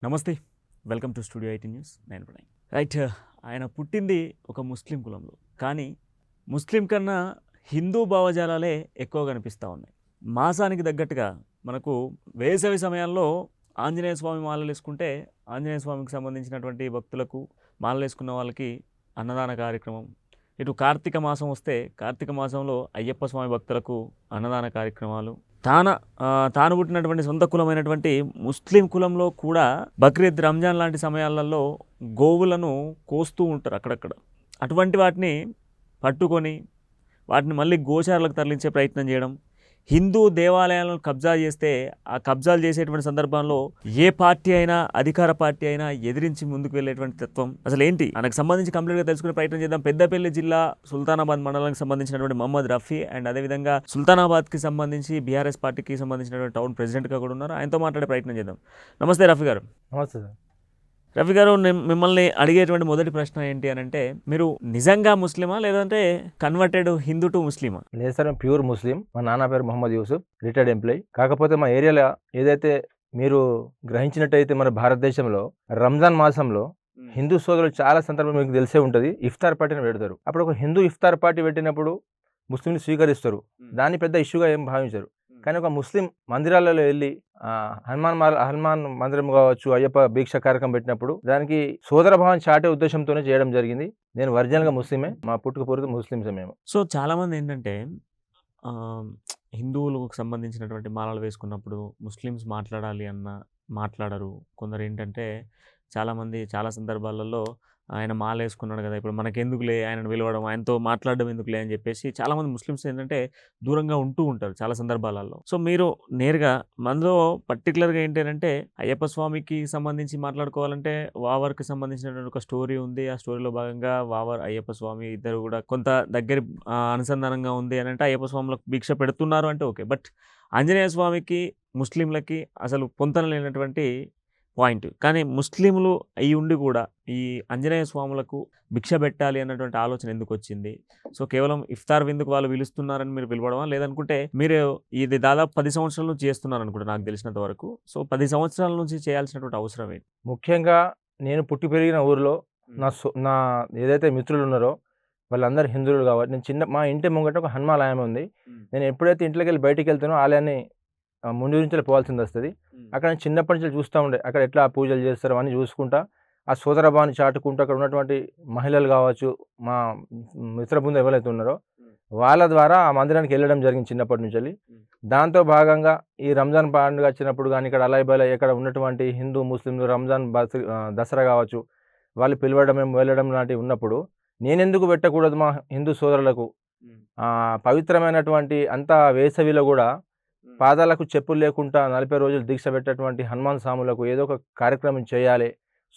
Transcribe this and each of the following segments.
నమస్తే. Welcome to studio 18 news. నేను Pranay. Right. ఆయన పుట్టింది ఒక ముస్లిం కులంలో. కానీ ముస్లిం కన్నా హిందూ భావజాలాలే ఎక్కువ కనిపిస్తూ ఉన్నాయి. మాసానికి తగ్గట్టుగా మనకు వేసవి సమయాల్లో ఆంజనేయ స్వామి మాలలేసుకుంటే ఆంజనేయ స్వామికి సంబంధించినటువంటి భక్తులకు మాలలేసుకున్న వాళ్ళకి అన్నదాన కార్యక్రమం. ఇటు కార్తీక మాసం వస్తే కార్తీక మాసంలో అయ్యప్ప స్వామి భక్తులకు అన్నదాన కార్యక్రమాలు. తాను పుట్టినటువంటి సొంత కులమైనటువంటి ముస్లిం కులంలో కూడా బక్రీద్, రంజాన్ లాంటి సమయాలలో గోవులను కోస్తూ ఉంటారు అక్కడక్కడ. అటువంటి వాటిని పట్టుకొని వాటిని మళ్ళీ గోశాలకు తరలించే ప్రయత్నం చేయడం, హిందూ దేవాలయాలను కబ్జా చేస్తే ఆ కబ్జాలు చేసేటువంటి సందర్భంలో ఏ పార్టీ అయినా, అధికార పార్టీ అయినా ఎదిరించి ముందుకు వెళ్ళేటువంటి తత్వం అసలు ఏంటి మనకు సంబంధించి కంప్లీట్గా తెలుసుకునే ప్రయత్నం చేద్దాం. పెద్దపల్లి జిల్లా సుల్తానాబాద్ మండలానికి సంబంధించినటువంటి మహమ్మద్ రఫీ అండ్ అదేవిధంగా సుల్తానాబాద్కి సంబంధించి బీఆర్ఎస్ పార్టీకి సంబంధించినటువంటి టౌన్ ప్రెసిడెంట్గా కూడా ఉన్నారు. ఆయనతో మాట్లాడే ప్రయత్నం చేద్దాం. నమస్తే రఫీ గారు. నమస్తే సార్. రఫీ గారు, మిమ్మల్ని అడిగేటువంటి మొదటి ప్రశ్న ఏంటి అని అంటే, మీరు నిజంగా ముస్లిమా లేదంటే కన్వర్టెడ్ హిందూ టు ముస్లిమా? లేదు సార్, ప్యూర్ ముస్లిం. మా నాన్న పేరు మొహమ్మద్ యూసుఫ్, రిటైర్డ్ ఎంప్లాయీ. కాకపోతే మా ఏరియాలో ఏదైతే మీరు గ్రహించినట్టయితే మన భారతదేశంలో రంజాన్ మాసంలో హిందూ సోదరులు చాలా సందర్భం మీకు తెలిసే ఉంటుంది, ఇఫ్తార్ పార్టీని పెడతారు. అప్పుడు ఒక హిందూ ఇఫ్తార్ పార్టీ పెట్టినప్పుడు ముస్లింలు స్వీకరిస్తారు, దాన్ని పెద్ద ఇష్యూగా ఏం భావించరు. కానీ ఒక ముస్లిం మందిరాలలో వెళ్ళి హనుమాన్ మందిరం కావచ్చు, అయ్యప్ప దీక్ష కార్యక్రమం పెట్టినప్పుడు దానికి సోదర భావం చాటే ఉద్దేశంతోనే చేయడం జరిగింది. నేను ఒరిజినల్గా ముస్లిమే, మా పుట్టుక పూర్తి ముస్లింసే మేము. సో చాలామంది ఏంటంటే హిందువులకు సంబంధించినటువంటి మాలలు వేసుకున్నప్పుడు ముస్లిమ్స్ మాట్లాడాలి అన్న మాట్లాడరు. కొందరు ఏంటంటే చాలామంది చాలా సందర్భాలలో ఆయన మాల వేసుకున్నాడు కదా, ఇప్పుడు మనకెందుకులే ఆయనను పిలవడం, ఆయనతో మాట్లాడడం ఎందుకులే అని చెప్పేసి చాలామంది ముస్లిమ్స్ ఏంటంటే దూరంగా ఉంటూ ఉంటారు చాలా సందర్భాలలో. సో మీరు నేరుగా మనలో పర్టికులర్గా ఏంటంటే అయ్యప్ప స్వామికి సంబంధించి మాట్లాడుకోవాలంటే వావర్కి సంబంధించినటువంటి ఒక స్టోరీ ఉంది. ఆ స్టోరీలో భాగంగా వావర్, అయ్యప్ప స్వామి ఇద్దరు కూడా కొంత దగ్గర అనుసంధానంగా ఉంది అని అంటే అయ్యప్ప స్వాములకు భిక్ష పెడుతున్నారు అంటే ఓకే. బట్ ఆంజనేయ స్వామికి ముస్లింలకి అసలు పొంతన లేనటువంటి పాయింట్. కానీ ముస్లింలు అయి ఉండి కూడా ఈ ఆంజనేయ స్వాములకు భిక్ష పెట్టాలి అన్నటువంటి ఆలోచన ఎందుకు వచ్చింది? సో కేవలం ఇఫ్తార్ విందుకు వాళ్ళు పిలుస్తున్నారని మీరు పిలవడమా, లేదనుకుంటే మీరు ఇది దాదాపు 10 సంవత్సరాల నుంచి చేస్తున్నారు అనుకుంటా నాకు తెలిసినంత వరకు. సో 10 సంవత్సరాల నుంచి చేయాల్సినటువంటి అవసరం ఏంటి? ముఖ్యంగా నేను పుట్టి పెరిగిన ఊరిలో నా ఏదైతే మిత్రులు ఉన్నారో వాళ్ళందరూ హిందువులు కాబట్టి మా ఇంటి ముంగట ఒక హనుమాన్ ఆలయం ఉంది. నేను ఎప్పుడైతే ఇంట్లోకి వెళ్ళి బయటికి వెళ్తానో ఆలయాన్ని ముందు నుంచి పోవాల్సింది వస్తుంది. అక్కడ నేను చిన్నప్పటి నుంచి చూస్తూ ఉండే, అక్కడ ఎట్లా పూజలు చేస్తారు అని చూసుకుంటా, ఆ సోదరభావాన్ని చాటుకుంటూ అక్కడ ఉన్నటువంటి మహిళలు కావచ్చు, మా మిత్ర బృందం ఎవరైతే ఉన్నారో వాళ్ళ ద్వారా ఆ మందిరానికి వెళ్ళడం జరిగింది చిన్నప్పటి నుంచి వెళ్ళి. దాంతో భాగంగా ఈ రంజాన్ పండుగ వచ్చినప్పుడు కానీ ఇక్కడ అలాయిబలా ఇక్కడ ఉన్నటువంటి హిందూ ముస్లింలు రంజాన్ దసరా కావచ్చు వాళ్ళు పిలవడం వెళ్ళడం లాంటివి ఉన్నప్పుడు నేనెందుకు పెట్టకూడదు మా హిందూ సోదరులకు? పవిత్రమైనటువంటి అంత వేసవిలో కూడా పాదాలకు చెప్పులు లేకుండా 40 రోజులు దీక్ష పెట్టేటువంటి హనుమాన్ స్వాములకు ఏదో ఒక కార్యక్రమం చేయాలి,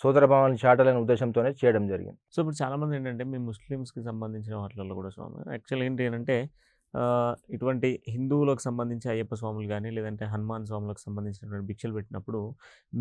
సోదరభావాన్ని చాటాలనే ఉద్దేశంతోనే చేయడం జరిగింది. సో ఇప్పుడు చాలామంది ఏంటంటే మీ ముస్లిమ్స్కి సంబంధించిన వాటిల్లో కూడా స్వామి యాక్చువల్ ఏంటి అంటే ఇటువంటి హిందువులకు సంబంధించి అయ్యప్ప స్వాములు కానీ లేదంటే హనుమాన్ స్వాములకు సంబంధించినటువంటి భిక్షలు పెట్టినప్పుడు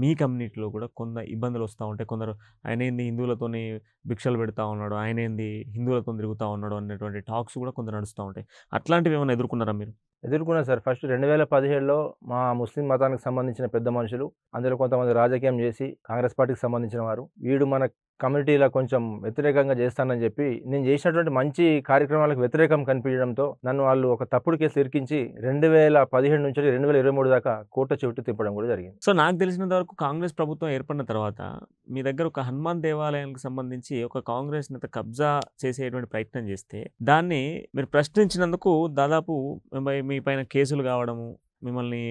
మీ కమ్యూనిటీలో కూడా కొంత ఇబ్బందులు వస్తూ ఉంటాయి. కొందరు ఆయన ఏంది హిందువులతోని భిక్షలు పెడతా ఉన్నాడు, ఆయన ఏంది హిందువులతో తిరుగుతూ ఉన్నాడు అనేటువంటి టాక్స్ కూడా కొంత నడుస్తూ ఉంటాయి. అట్లాంటివి ఏమైనా ఎదుర్కొన్నారా మీరు? ఎదుర్కొన్నారు సార్. ఫస్ట్ 2017లో మా ముస్లిం మతానికి సంబంధించిన పెద్ద మనుషులు, అందులో కొంతమంది రాజకీయం చేసి కాంగ్రెస్ పార్టీకి సంబంధించిన వారు, వీడు మన కమ్యూనిటీలో కొంచెం వ్యతిరేకంగా చేస్తానని చెప్పి నేను చేసినటువంటి మంచి కార్యక్రమాలకు వ్యతిరేకం కనిపించడంతో నన్ను వాళ్ళు ఒక తప్పుడు కేసు ఇరికించి 2017 నుంచి 2023 దాకా కోర్టు చుట్టూ తిప్పడం కూడా జరిగింది. సో నాకు తెలిసినంత వరకు కాంగ్రెస్ ప్రభుత్వం ఏర్పడిన తర్వాత మీ దగ్గర ఒక హనుమాన్ దేవాలయానికి సంబంధించి ఒక కాంగ్రెస్ నేత కబ్జా చేసేటువంటి ప్రయత్నం చేస్తే దాన్ని మీరు ప్రశ్నించినందుకు దాదాపు మీ పైన కేసులు కావడము, మిమ్మల్ని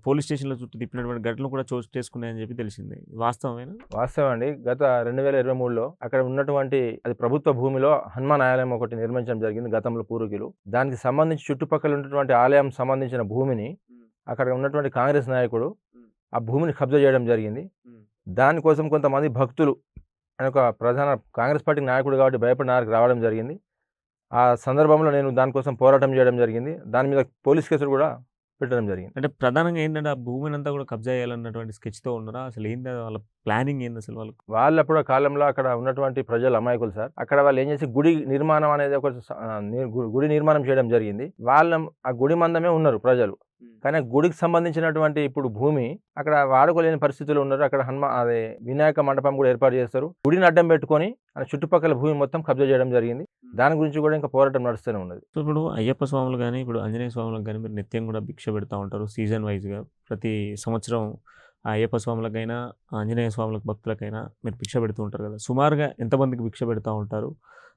పోలీస్ స్టేషన్లో చుట్టూ తిప్పినటువంటి ఘటనలు కూడా చోటు చేసుకున్నాయని చెప్పి తెలిసింది. వాస్తవమేనా? వాస్తవం అండి. గత 2023లో అక్కడ ఉన్నటువంటి అది ప్రభుత్వ భూమిలో హనుమాన్ ఆలయం ఒకటి నిర్మించడం జరిగింది గతంలో పూర్వీకులు. దానికి సంబంధించి చుట్టుపక్కల ఉన్నటువంటి ఆలయం సంబంధించిన భూమిని అక్కడ ఉన్నటువంటి కాంగ్రెస్ నాయకుడు ఆ భూమిని కబ్జా చేయడం జరిగింది. దానికోసం కొంతమంది భక్తులు ఆయన ఒక ప్రధాన కాంగ్రెస్ పార్టీ నాయకుడు కాబట్టి భయపడిన వారికి రావడం జరిగింది. ఆ సందర్భంలో నేను దానికోసం పోరాటం చేయడం జరిగింది. దాని మీద పోలీస్ కేసులు కూడా పెట్టడం జరిగింది. అంటే ప్రధానంగా ఏంటంటే ఆ భూమిని అంతా కూడా కబ్జా చేయాలన్నటువంటి స్కెచ్తో ఉన్నారా? అసలు ఏంది వాళ్ళ ప్లానింగ్ ఏంది అసలు? వాళ్ళు అప్పుడు కాలంలో అక్కడ ఉన్నటువంటి ప్రజలు అమాయకులు సార్. అక్కడ వాళ్ళు ఏం చేసి గుడి నిర్మాణం అనేది ఒక గుడి నిర్మాణం చేయడం జరిగింది. వాళ్ళ ఆ గుడి మందమే ఉన్నారు ప్రజలు. కానీ ఆ గుడికి సంబంధించినటువంటి ఇప్పుడు భూమి అక్కడ వాడుకోలేని పరిస్థితుల్లో ఉన్నారు. అక్కడ అదే వినాయక మండపం కూడా ఏర్పాటు చేస్తారు. గుడిని అడ్డం పెట్టుకొని ఆ చుట్టుపక్కల భూమి మొత్తం కబ్జా చేయడం జరిగింది. దాని గురించి కూడా ఇంకా పోరాటం నడుస్తూనే ఉన్నది. సో ఇప్పుడు అయ్యప్ప స్వాములు గానీ, ఇప్పుడు ఆంజనేయ స్వాములకు గానీ మీరు నిత్యం గూడా భిక్ష పెడతా ఉంటారు. సీజన్ వైస్‌గా ప్రతి సంవత్సరం ఆ అయ్యప్ప స్వాములకైనా, ఆంజనేయ స్వాములకు భక్తులకైనా మీరు భిక్ష పెడుతూ ఉంటారు గదా! సుమారుగా ఎంతమందికి భిక్ష పెడతా ఉంటారు?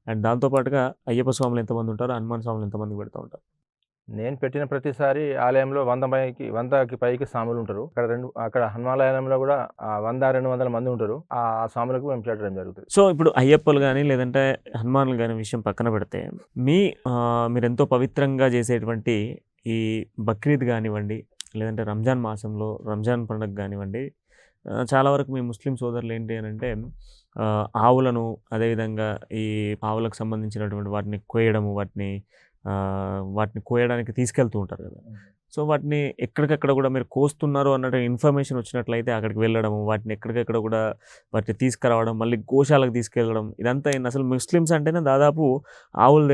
అండ్ దాంతో పాటుగా అయ్యప్ప స్వాములు ఎంతమంది ఉంటారు? హనుమాన్ స్వాములు ఎంతమందికి పెడతా ఉంటారు? నేను పెట్టిన ప్రతిసారి ఆలయంలో 100కి పైకి స్వాములు ఉంటారు. అక్కడ హనుమాలయంలో కూడా 100, 200 మంది ఉంటారు. ఆ స్వాములకు మేము పెట్టడం జరుగుతుంది. సో ఇప్పుడు అయ్యప్పలు గానీ, లేదంటే హనుమాన్లు గానీ విషయం పక్కన పెడితే, మీరెంతో పవిత్రంగా చేసేటువంటి ఈ బక్రీద్ గానివ్వండి, లేదంటే రంజాన్ మాసంలో రంజాన్ పండుగ గానివ్వండి, చాలా వరకు మీ ముస్లిం సోదరులు ఏంటి అనంటే ఆవులను, అదేవిధంగా ఈ ఆవులకు సంబంధించినటువంటి వాటిని కోయడము, వాటిని కోయడానికి తీసుకెళ్తూ ఉంటారు కదా! సో వాటిని ఎక్కడికక్కడ కూడా మీరు కోస్తున్నారు అన్నట్టు ఇన్ఫర్మేషన్ వచ్చినట్లయితే అక్కడికి వెళ్ళడము, వాటిని ఎక్కడికక్కడ కూడా వాటిని తీసుకురావడం, మళ్ళీ గోశాలకు తీసుకెళ్ళడం, ఇదంతా ఏంది? అసలు ముస్లిమ్స్ అంటేనే దాదాపు ఆవులు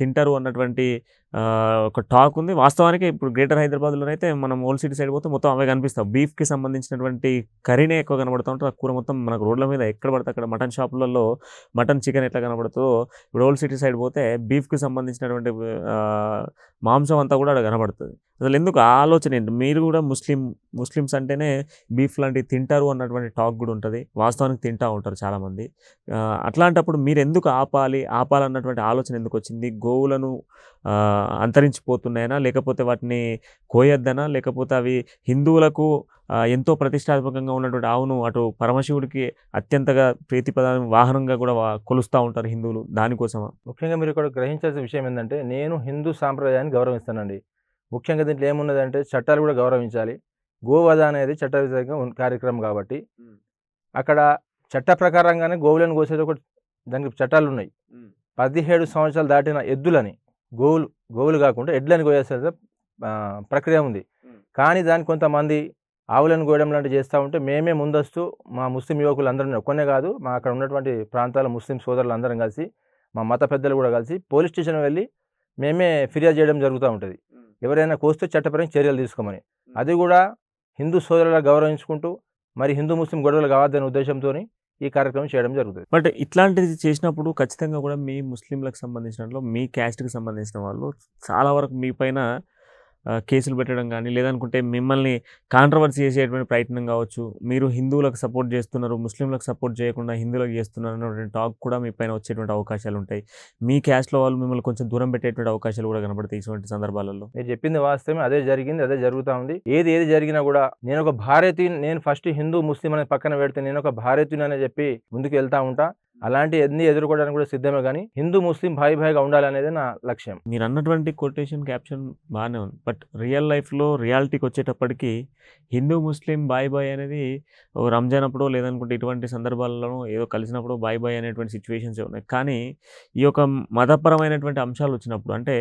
తింటారు అన్నటువంటి ఒక టాక్ ఉంది. వాస్తవానికి ఇప్పుడు గ్రేటర్ హైదరాబాద్‌లోనైతే మనం ఓల్డ్ సిటీ సైడ్ పోతే మొత్తం అవే కనిపిస్తాయి. బీఫ్‌కి సంబంధించినటువంటి కర్రీనే ఎక్కువ కనబడుతూ ఉంటది. ఆ కూర మొత్తం మనకు రోడ్ల మీద ఎక్కడ పడితే అక్కడ మటన్ షాపులలో మటన్, చికెన్ ఎట్లా కనబడుతదో, ఇప్పుడు ఓల్డ్ సిటీ సైడ్ పోతే బీఫ్‌కి సంబంధించినటువంటి మాంసం అంతా కూడా ఆడ కనబడుతది. అసలు ఎందుకు ఆ ఆలోచన ఏంటి? మీరు కూడా ముస్లిమ్స్ అంటేనే బీఫ్ లాంటివి తింటారు అన్నటువంటి టాక్ కూడా ఉంటది. వాస్తవానికి తింటా ఉంటారు చాలామంది. అట్లాంటప్పుడు మీరెందుకు ఆపాలన్నటువంటి ఆలోచన ఎందుకొచ్చింది? గోవులను అంతరించిపోతున్నాయనా? లేకపోతే వాటిని కోయొద్దనా? లేకపోతే అవి హిందువులకు ఎంతో ప్రతిష్టాత్మకంగా ఉన్నటువంటి ఆవును అటు పరమశివుడికి అత్యంతగా ప్రీతిప్రదాన వాహనంగా కూడా కొలుస్తా ఉంటారు హిందువులు. దానికోసమా? ముఖ్యంగా మీరు ఇక్కడ గ్రహించాల్సిన విషయం ఏందంటే, నేను హిందూ సాంప్రదాయాన్ని గౌరవిస్తానండి. ముఖ్యంగా దీంట్లో ఏమున్నదంటే చట్టాలు కూడా గౌరవించాలి. గోవధ అనేది చట్టవిరుద్ధంగా కార్యక్రమం కాబట్టి, అక్కడ చట్ట ప్రకారంగానే గోవులను కోసేది దానికి చట్టాలున్నాయి. 17 సంవత్సరాలు దాటిన ఎద్దులని గోవులు కాకుండా ఎడ్లని కోసేది ప్రక్రియ ఉంది. కానీ దానికి కొంతమంది ఆవులను కోయడం లాంటివి చేస్తూ ఉంటే మేమే ముందస్తు మా ముస్లిం యువకులందరం ఒక్కనే కాదు, మా అక్కడ ఉన్నటువంటి ప్రాంతాల ముస్లిం సోదరులందరం కలిసి, మా మత పెద్దలు కూడా కలిసి పోలీస్ స్టేషన్ వెళ్ళి మేమే ఫిర్యాదు చేయడం జరుగుతూ ఉంటుంది. ఎవరైనా కోస్తే చట్టపరంగా చర్యలు తీసుకోమని. అది కూడా హిందూ సోదరులను గౌరవించుకుంటూ, మరి హిందూ ముస్లిం గొడవలు కావద్దనే ఉద్దేశంతోని ఈ కార్యక్రమం చేయడం జరుగుతుంది. బట్ ఇట్లాంటిది చేసినప్పుడు ఖచ్చితంగా కూడా మీ ముస్లింలకు సంబంధించిన దాంట్లో, మీ క్యాస్ట్‌కి సంబంధించిన వాళ్ళు చాలా వరకు మీ పైన కేసులు పెట్టడం గానీ, లేదనుకుంటే మిమ్మల్ని కాంట్రవర్సీ చేసేటువంటి ప్రయత్నం కావచ్చు. మీరు హిందువులకు సపోర్ట్ చేస్తున్నారు, ముస్లింలకు సపోర్ట్ చేయకుండా హిందువులకు చేస్తున్నారు అన్నటువంటి టాక్ కూడా మీ పైన వచ్చేటువంటి అవకాశాలుంటాయి. మీ క్యాస్ట్‌లో వాళ్ళు మిమ్మల్ని కొంచెం దూరం పెట్టేటువంటి అవకాశాలు కూడా కనబడతాయి ఇటువంటి సందర్భాలలో. మీరు చెప్పింది వాస్తవమే. అదే జరిగింది. అదే జరుగుతూ ఉంది. ఏది జరిగినా కూడా నేను ఫస్ట్ హిందూ, ముస్లిం అనేది పక్కన పెడితే నేనొక భారతీయునని చెప్పి ముందుకు వెళ్తా ఉంటా. అలాంటి అన్ని ఎదుర్కోవడానికి కూడా సిద్ధమే కానీ హిందూ, ముస్లిం భాయిగా ఉండాలనేదే నా లక్ష్యం. మీరన్నటువంటి కొటేషన్, క్యాప్షన్ బానే ఉంది. బట్ రియల్ లైఫ్‌లో రియాలిటీకి వచ్చేటప్పటికి హిందూ, ముస్లిం బాయ్ అనేది ఓ రంజాన్ అప్పుడో, లేదనుకుంటే ఇటువంటి సందర్భాల్లోనో ఏదో కలిసినప్పుడు బాయ్ అనేటువంటి సిట్యుయేషన్సే ఉన్నాయి. కానీ ఈ యొక్క మతపరమైనటువంటి అంశాలు వచ్చినప్పుడు, అంటే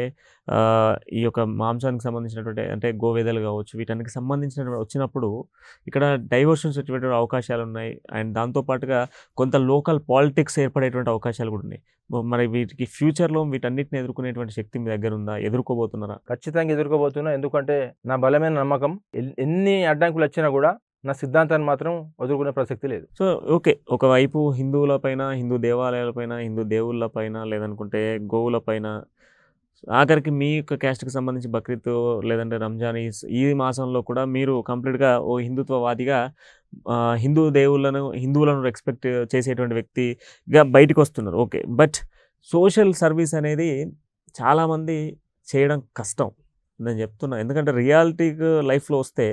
ఈ యొక్క మాంసానికి సంబంధించినటువంటి, అంటే గోవేదలు కావచ్చు, వీటన్నికి సంబంధించినటువంటి వచ్చినప్పుడు ఇక్కడ డైవర్షన్స్ వచ్చేటువంటి అవకాశాలున్నాయి. అండ్ దాంతో పాటుగా కొంత లోకల్ పాలిటిక్స్ ఏర్పడేటువంటి అవకాశాలు కూడా ఉన్నాయి. మరి వీటికి ఫ్యూచర్‌లో వీటన్నిటిని ఎదుర్కొనేటువంటి శక్తి మీ దగ్గర ఉందా? ఎదుర్కోబోతున్నారా? ఖచ్చితంగా ఎదుర్కోబోతున్నా. ఎందుకంటే నా బలమైన నమ్మకం ఎన్ని అడ్డంకులు వచ్చినా కూడా నా సిద్ధాంతాన్ని మాత్రం వదులుకునే ప్రసక్తి లేదు. So okay. ఒకవైపు హిందువుల పైన, హిందూ దేవాలయాల పైన, హిందూ దేవుళ్ళ పైన, లేదనుకుంటే గోవుల పైన, ఆఖరికి మీ యొక్క క్యాస్ట్‌కి సంబంధించి బక్రీద్ లేదంటే రంజాన్ ఈ మాసంలో కూడా మీరు కంప్లీట్‌గా ఓ హిందుత్వవాదిగా హిందువులను రెస్పెక్ట్ చేసేటువంటి వ్యక్తిగా బయటికొస్తున్నారు. ఓకే. బట్ సోషల్ సర్వీస్ అనేది చాలామంది చేయడం కష్టం. నేను చెప్తున్నా. ఎందుకంటే రియాలిటీకి లైఫ్‌లో వస్తే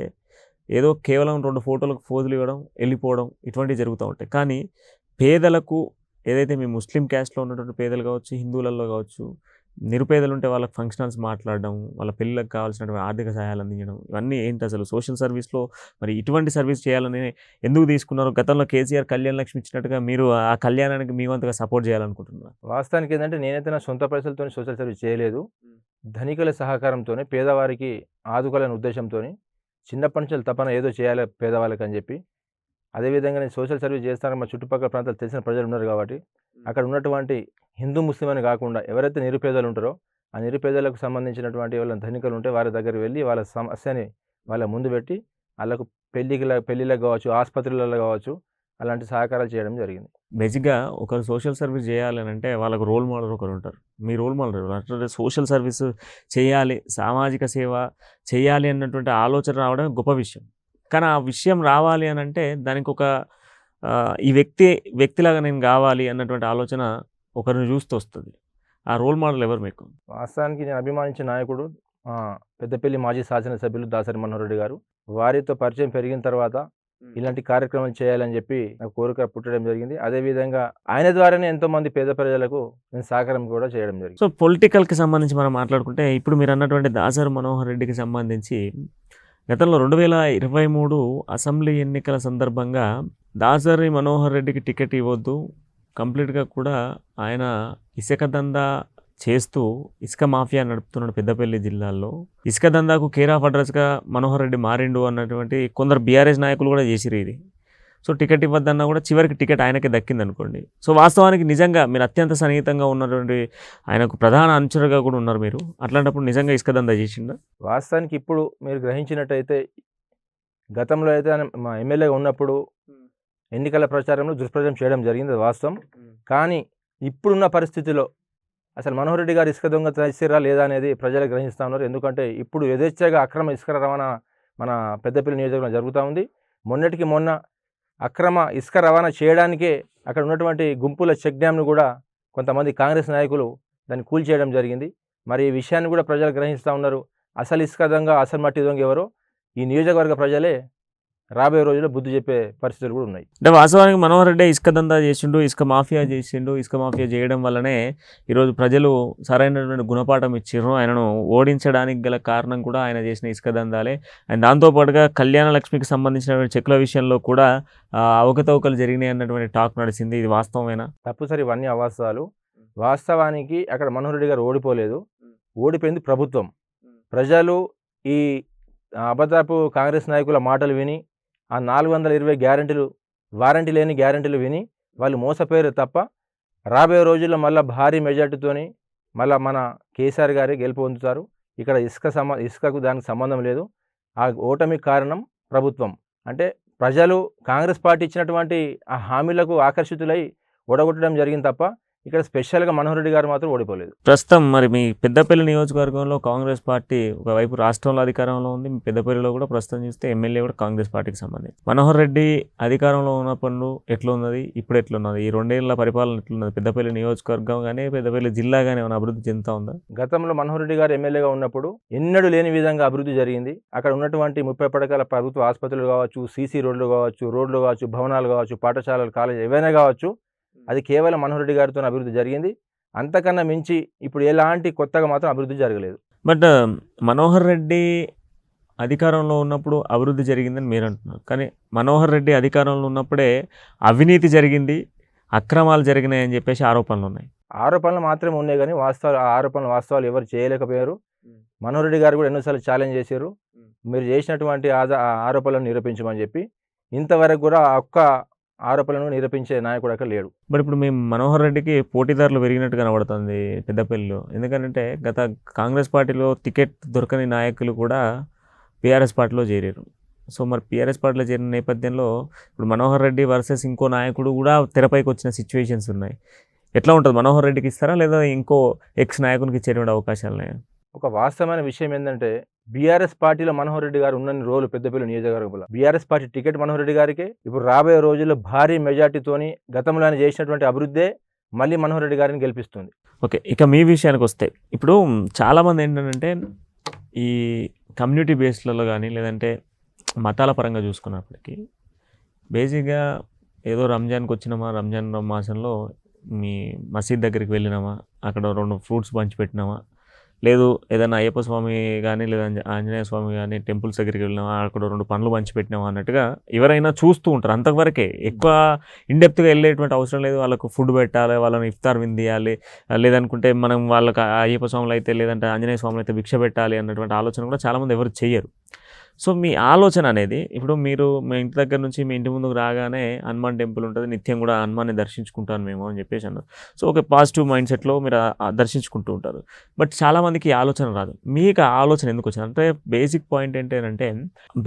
ఏదో కేవలం 2 ఫోటోలకు ఫోజులు ఇవ్వడం, వెళ్ళిపోవడం ఇటువంటివి జరుగుతూ ఉంటాయి. కానీ పేదలకు, ఏదైతే మీ ముస్లిం క్యాస్ట్‌లో ఉన్నటువంటి పేదలు కావచ్చు, హిందువులలో కావచ్చు, నిరుపేదలుంటే వాళ్ళకి ఫంక్షన్ హాల్స్ మాట్లాడడం, వాళ్ళ పెళ్ళిళ్ళకి కావాల్సినటువంటి ఆర్థిక సహాయాలు అందించడం, ఇవన్నీ ఏంటి అసలు సోషల్ సర్వీస్‌లో మరి ఇటువంటి సర్వీస్ చేయాలని ఎందుకు తీసుకున్నారు? గతంలో కేసీఆర్ కళ్యాణ లక్ష్మి ఇచ్చినట్టుగా మీరు ఆ కళ్యాణానికి మీ వంతుగా సపోర్ట్ చేయాలనుకుంటున్నారా? వాస్తవానికి ఏంటంటే నేనైతే నా సొంత పైసలతోని సోషల్ సర్వీస్ చేయలేదు. ధనికుల సహకారంతోనే పేదవారికి ఆదుకోవాలనే ఉద్దేశంతోని చిన్నప్పటి నుంచి తపన ఏదో చేయాలి పేదవాళ్ళకి అని చెప్పి, అదేవిధంగా నేను సోషల్ సర్వీస్ చేస్తానని మా చుట్టుపక్కల ప్రాంతాలు తెలిసిన ప్రజలు ఉన్నారు కాబట్టి, అక్కడ ఉన్నటువంటి హిందూ, ముస్లిం అని కాకుండా ఎవరైతే నిరుపేదలు ఉంటారో ఆ నిరుపేదలకు సంబంధించినటువంటి వాళ్ళ ధనికులు ఉంటే వారి దగ్గరికి వెళ్ళి వాళ్ళ సమస్యని వాళ్ళ ముందు పెట్టి వాళ్ళకు పెళ్ళిళ్ళకు కావచ్చు, ఆసుపత్రులలో కావచ్చు, అలాంటి సహకారాలు చేయడం జరిగింది. బేసిక్‌గా ఒకరు సోషల్ సర్వీస్ చేయాలి అనంటే వాళ్ళకు రోల్ మోడల్ ఒకరుంటారు. మీ రోల్ మోడల్ ఎవరు? అంటే సోషల్ సర్వీస్ చేయాలి, సామాజిక సేవ చేయాలి అన్నటువంటి ఆలోచన రావడం గొప్ప విషయం. కానీ ఆ విషయం రావాలి అనంటే దానికొక ఈ వ్యక్తిలాగా నేను గావాలి అన్నటువంటి ఆలోచన ఒకరిని చూస్తే వస్తది. ఆ రోల్ మోడల్ ఎవరు మీకు? వాస్తవానికి నేను అభిమానించే నాయకుడు పెద్దపల్లి మాజీ శాసనసభ్యులు దాసరి మనోహర్ రెడ్డి గారు. వారితో పరిచయం పెరిగిన తర్వాత ఇలాంటి కార్యక్రమాలు చేయాలని చెప్పి నాకు కోరిక పుట్టడం జరిగింది. అదేవిధంగా ఆయన ద్వారానే ఎంతోమంది పేద ప్రజలకు నేను సహకారం కూడా చేయడం జరిగింది. సో పొలిటికల్‌కి సంబంధించి మనం మాట్లాడుకుంటే ఇప్పుడు మీరన్నటువంటి దాసరి మనోహర్ రెడ్డికి సంబంధించి గతంలో 2023 అసెంబ్లీ ఎన్నికల సందర్భంగా దాసరి మనోహర్ రెడ్డికి టికెట్ ఇవ్వొద్దు, కంప్లీట్‌గా కూడా ఆయన ఇసుక దందా చేస్తూ ఇసుక మాఫియా నడుపుతున్నాడు పెద్దపల్లి జిల్లాలో. ఇసుక దందాకు కేర్ ఆఫ్ అడ్రస్‌గా మనోహర్ రెడ్డి మారిండు అన్నటువంటి కొందరు బీఆర్ఎస్ నాయకులు కూడా చేసిర్రు ఇది. సో టికెట్ ఇవ్వద్దన్నా కూడా చివరికి టికెట్ ఆయనకే దక్కిందనుకోండి. సో వాస్తవానికి నిజంగా మీరు అత్యంత సన్నిహితంగా ఉన్నటువంటి ఆయనకు ప్రధాన అనుచరుగా కూడా ఉన్నారు మీరు. అట్లాంటప్పుడు నిజంగా ఇసుక దందా చేసిండా? వాస్తవానికి ఇప్పుడు మీరు గ్రహించినట్టయితే గతంలో అయితే ఆయన మా ఎమ్మెల్యేగా ఉన్నప్పుడు ఎన్నికల ప్రచారంలో దుష్ప్రచారం చేయడం జరిగింది, అది వాస్తవం. కానీ ఇప్పుడున్న పరిస్థితిలో అసలు మనోహర్ రెడ్డి గారు ఇసుక దొంగ చేసిర్రా లేదా అనేది ప్రజలు గ్రహిస్తూ ఉన్నారు. ఎందుకంటే ఇప్పుడు యథేచ్ఛగా అక్రమ ఇసుక రవాణా మన పెద్దపల్లి నియోజకవర్గంలో జరుగుతూ ఉంది. మొన్నటికి మొన్న అక్రమ ఇసుక రవాణా చేయడానికే అక్కడ ఉన్నటువంటి గుంపుల చెక్ డ్యామ్ను కూడా కొంతమంది కాంగ్రెస్ నాయకులు దాన్ని కూల్చేయడం జరిగింది. మరి ఈ విషయాన్ని కూడా ప్రజలు గ్రహిస్తూ ఉన్నారు. అసలు ఇసుక దొంగ, అసలు మట్టి దొంగ ఎవరో ఈ నియోజకవర్గ ప్రజలే రాబోయే రోజుల్లో బుద్ధి చెప్పే పరిస్థితులు కూడా ఉన్నాయి. అంటే వాస్తవానికి మనోహర్ రెడ్డి ఇసుక దందా చేసిండు, ఇసుక మాఫియా చేసిండు. ఇసుక మాఫియా చేయడం వల్లనే ఈరోజు ప్రజలు సరైనటువంటి గుణపాఠం ఇచ్చిర్రు. ఆయనను ఓడించడానికి గల కారణం కూడా ఆయన చేసిన ఇసుక దందాలే. అండ్ దాంతోపాటుగా కళ్యాణ లక్ష్మికి సంబంధించినటువంటి చెక్కుల విషయంలో కూడా అవకతవకలు జరిగినాయి అన్నటువంటి టాక్ నడిచింది. ఇది వాస్తవమేనా? తప్పుసరి ఇవన్నీ అవాస్తవాలు. వాస్తవానికి అక్కడ మనోహర్ రెడ్డి గారు ఓడిపోలేదు, ఓడిపోయింది ప్రభుత్వం. ప్రజలు ఈ అబద్ధపు కాంగ్రెస్ నాయకుల మాటలు విని ఆ 420 గ్యారెంటీలు, వారంటీ లేని గ్యారెంటీలు విని వాళ్ళు మోసపోయారు తప్ప రాబోయే రోజుల్లో మళ్ళీ భారీ మెజార్టీతోని మళ్ళీ మన కేసీఆర్ గారే గెలుపు పొందుతారు. ఇక్కడ ఇసుకకు దానికి సంబంధం లేదు. ఆ ఓటమికి కారణం ప్రభుత్వం. అంటే ప్రజలు కాంగ్రెస్ పార్టీ ఇచ్చినటువంటి ఆ హామీలకు ఆకర్షితులై ఓడగొట్టడం జరిగింది తప్ప ఇక్కడ స్పెషల్గా మనోహర్ రెడ్డి గారు మాత్రం ఓడిపోలేదు. ప్రస్తుతం మరి మీ పెద్దపల్లి నియోజకవర్గంలో కాంగ్రెస్ పార్టీ ఒకవైపు రాష్ట్రంలో అధికారంలో ఉంది, మీ పెద్దపల్లిలో కూడా ప్రస్తుతం చూస్తే ఎమ్మెల్యే కూడా కాంగ్రెస్ పార్టీకి సంబంధించి. మనోహర్ రెడ్డి అధికారంలో ఉన్నప్పుడు ఎట్లున్నది, ఇప్పుడు ఎట్లున్నది, ఈ 2 ఏళ్ల పరిపాలన ఎట్లున్నది? పెద్దపల్లి నియోజకవర్గం కానీ పెద్దపల్లి జిల్లా కానీ ఏమైనా అభివృద్ధి చెందుతా ఉందా? గతంలో మనోహర్ రెడ్డి గారు ఎమ్మెల్యేగా ఉన్నప్పుడు ఎన్నడూ లేని విధంగా అభివృద్ధి జరిగింది. అక్కడ ఉన్నటువంటి 30 పడకల ప్రభుత్వ ఆసుపత్రులు కావచ్చు, సీసీ రోడ్లు కావచ్చు, భవనాలు కావచ్చు, పాఠశాలలు, కాలేజీ ఏవైనా కావచ్చు, అది కేవలం మనోహర్ రెడ్డి గారితో అభివృద్ధి జరిగింది. అంతకన్నా మించి ఇప్పుడు ఎలాంటి కొత్తగా మాత్రం అభివృద్ధి జరగలేదు. బట్ మనోహర్ రెడ్డి అధికారంలో ఉన్నప్పుడు అభివృద్ధి జరిగిందని మీరు అంటున్నారు. కానీ మనోహర్ రెడ్డి అధికారంలో ఉన్నప్పుడే అవినీతి జరిగింది, అక్రమాలు జరిగినాయని చెప్పేసి ఆరోపణలు ఉన్నాయి. ఆరోపణలు మాత్రమే ఉన్నాయి కానీ వాస్తవాలు ఎవరు చేయలేకపోయారు. మనోహర్ రెడ్డి గారు కూడా ఎన్నోసార్లు ఛాలెంజ్ చేశారు, మీరు చేసినటువంటి ఆరోపణలను నిరూపించమని చెప్పి. ఇంతవరకు కూడా ఒక్క ఆరోపణలను నిరూపించే నాయకుడు అక్కడ లేడు. బట్ ఇప్పుడు మేము మనోహర్ రెడ్డికి పోటీదారులు పెరిగినట్టు కనబడుతుంది పెద్దపల్లిలో. ఎందుకంటే గత కాంగ్రెస్ పార్టీలో టికెట్ దొరకని నాయకులు కూడా పీఆర్ఎస్ పార్టీలో చేరారు. సో మరి పీఆర్ఎస్ పార్టీలో చేరిన నేపథ్యంలో ఇప్పుడు మనోహర్ రెడ్డి వర్సెస్ ఇంకో నాయకుడు కూడా తెరపైకి వచ్చిన సిచ్యువేషన్స్ ఉన్నాయి. ఎట్లా ఉంటుంది? మనోహర్ రెడ్డికి ఇస్తారా లేదా ఇంకో ఎక్స్ నాయకునికి చేరే అవకాశాలు ఉన్నాయా? ఒక వాస్తవమైన విషయం ఏంటంటే బీఆర్ఎస్ పార్టీలో మనోహర్ రెడ్డి గారు ఉన్నన్ని రోజులు పెద్దపల్లి నియోజకవర్గంలో BRS party ticket Manohar Reddy గారికి. ఇప్పుడు రాబోయే రోజుల్లో భారీ మెజార్టీతోని గతంలో ఆయన చేసినటువంటి అభివృద్ధే మళ్ళీ మనోహర్ రెడ్డి గారిని గెలిపిస్తుంది. ఓకే, ఇక మీ విషయానికి వస్తే ఇప్పుడు చాలామంది ఏంటంటే ఈ కమ్యూనిటీ బేస్లలో కానీ లేదంటే మతాల పరంగా చూసుకున్నప్పటికీ బేసిక్గా ఏదో రంజాన్కి వచ్చినామా, రంజాన్ మాసంలో మీ మసీద్ దగ్గరికి వెళ్ళినామా, అక్కడ 2 ఫ్రూట్స్ పంచిపెట్టినామా, లేదు ఏదైనా అయ్యప్ప స్వామి కానీ లేదా ఆంజనేయ స్వామి కానీ టెంపుల్స్ దగ్గరికి వెళ్ళినామా, అక్కడ 2 పండ్లు పంచిపెట్టినామా అన్నట్టుగా ఎవరైనా చూస్తూ ఉంటారు. అంతవరకే, ఎక్కువ ఇన్డెప్త్గా వెళ్ళేటువంటి అవసరం లేదు. వాళ్ళకు ఫుడ్ పెట్టాలి, వాళ్ళని ఇఫ్తార్ విందియాలి, లేదనుకుంటే మనం వాళ్ళకి అయ్యప్ప స్వాములు అయితే లేదంటే ఆంజనేయ స్వాములు అయితే భిక్ష పెట్టాలి అన్నటువంటి ఆలోచన కూడా చాలామంది ఎవరు చెయ్యరు. సో మీ ఆలోచన అనేది ఇప్పుడు మీరు మీ ఇంటి దగ్గర నుంచి మీ ఇంటి ముందుకు రాగానే హనుమాన్ టెంపుల్ ఉంటుంది, నిత్యం కూడా హనుమాన్ని దర్శించుకుంటాను మేము అని చెప్పేసి అన్నారు. సో ఒక పాజిటివ్ మైండ్ సెట్లో మీరు దర్శించుకుంటూ ఉంటారు. బట్ చాలామందికి ఈ ఆలోచన రాదు. మీకు ఆ ఆలోచన ఎందుకు వచ్చింది? అంటే బేసిక్ పాయింట్ ఏంటంటే